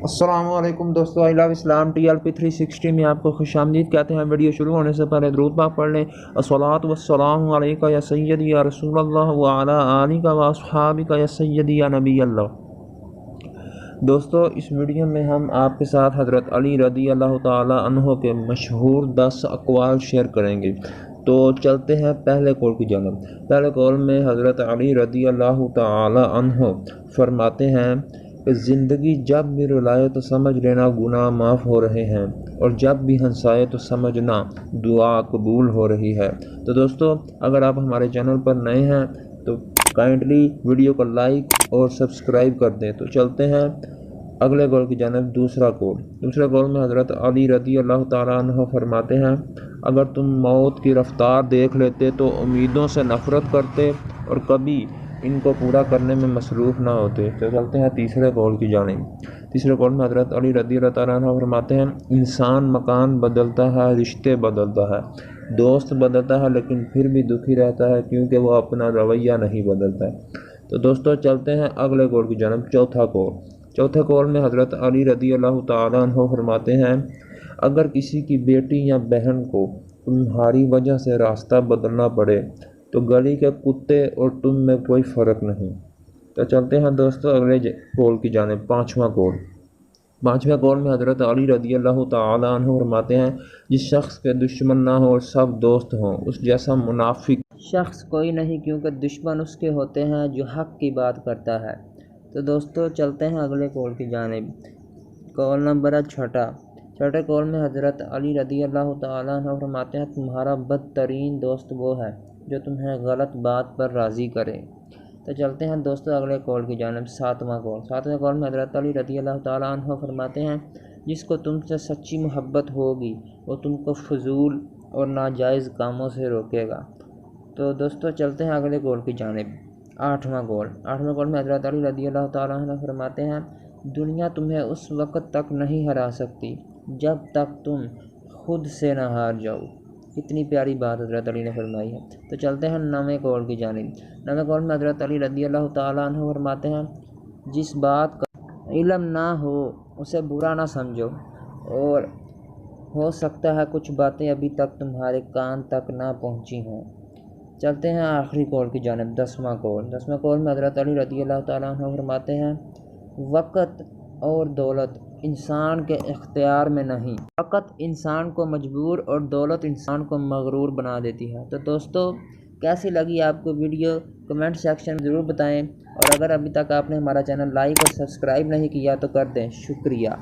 अस्सलामुअलैकुम दोस्तों, I love Islam TLP 360 में आपको खुश आमदीद कहते हैं। वीडियो शुरू होने से पहले दुरूद पाक पढ़ लें। अस्सलातु वस्सलामु अलैका या सय्यदी या रसूलल्लाह व अला आलिका व अस्हाबिका या सय्यदी या नबी अल्लाह। दोस्तों, इस वीडियो में हम आपके साथ हज़रत अली रदी अल्लाह ताला अन्हो के मशहूर 10 अक़वाल शेयर करेंगे। तो चलते हैं पहले कौल की जानब। पहले कौल में हज़रत अली रदी अल्लाह ताला अन्हो फरमाते हैं कि ज़िंदगी जब भी रुलाए तो समझ लेना गुनाह माफ़ हो रहे हैं, और जब भी हंसाए तो समझना दुआ कबूल हो रही है। तो दोस्तों, अगर आप हमारे चैनल पर नए हैं तो काइंडली वीडियो को लाइक और सब्सक्राइब कर दें। तो चलते हैं अगले कौल की जानब। दूसरा कौल में हज़रत अली रदी अल्लाह ताला अन्हु फरमाते हैं, अगर तुम मौत की रफ्तार देख लेते तो उम्मीदों से नफ़रत करते और कभी इनको पूरा करने में मसरूफ़ ना होते। तो चलते हैं तीसरे कौल की जानिब। तीसरे कौल में हज़रत अली रदी अल्लाह ताला अन्हु फरमाते हैं, इंसान मकान बदलता है, रिश्ते बदलता है, दोस्त बदलता है, लेकिन फिर भी दुखी रहता है क्योंकि वो अपना रवैया नहीं बदलता है। तो दोस्तों, चलते हैं अगले कौल की जानिब। चौथे कौल में हज़रत अली रदी अल्लाह ताला अन्हु फरमाते हैं, अगर किसी की बेटी या बहन को तुम्हारी वजह से रास्ता बदलना पड़े तो गली के कुत्ते और तुम में कोई फ़र्क नहीं। तो चलते हैं दोस्तों अगले कौल की जानिब। पाँचवें कौल में हज़रत अली रदी अल्लाह ताला अन्हु फरमाते हैं, जिस शख्स के दुश्मन ना हो और सब दोस्त हों, उस जैसा मुनाफिक शख्स कोई नहीं, क्योंकि दुश्मन उसके होते हैं जो हक़ की बात करता है। तो दोस्तों, चलते हैं अगले कौल की जानिब। कौल नंबर है छठे कौल में हज़रत अली रदी अल्लाह ताला अन्हु फरमाते हैं, तुम्हारा बदतरीन दोस्त वो है जो तुम्हें गलत बात पर राज़ी करे। तो चलते हैं दोस्तों अगले कौल की जानिब। सातवें कौल में हज़रत अली रदी अल्लाह ताला अन्हु फरमाते हैं, जिसको तुमसे सच्ची मोहब्बत होगी वो तुमको फजूल और नाजायज़ कामों से रोकेगा। तो दोस्तों, चलते हैं अगले कौल की जानिब। आठवां कौल में हज़रत अली रदी अल्लाह ताला अन्हु फरमाते हैं, दुनिया तुम्हें उस वक़्त तक नहीं हरा सकती जब तक तुम खुद से न हार जाओ। कितनी प्यारी बात हज़रत अली ने फरमाई है। तो चलते हैं नवें कौल की जानिब। नवें कौल में हज़रत अली रदी अल्लाह ताला अन्हु फरमाते हैं, जिस बात का इल्म ना हो उसे बुरा ना समझो, और हो सकता है कुछ बातें अभी तक तुम्हारे कान तक ना पहुंची हों। चलते हैं आखिरी कौल की जानिब। दसवां कौल में हज़रत अली रदी अल्लाह ताला अन्हु फरमाते हैं, वक़्त और दौलत इंसान के इख्तियार में नहीं, वक़्त इंसान को मजबूर और दौलत इंसान को मगरूर बना देती है। तो दोस्तों, कैसी लगी आपको वीडियो कमेंट सेक्शन में ज़रूर बताएं, और अगर अभी तक आपने हमारा चैनल लाइक और सब्सक्राइब नहीं किया तो कर दें। शुक्रिया।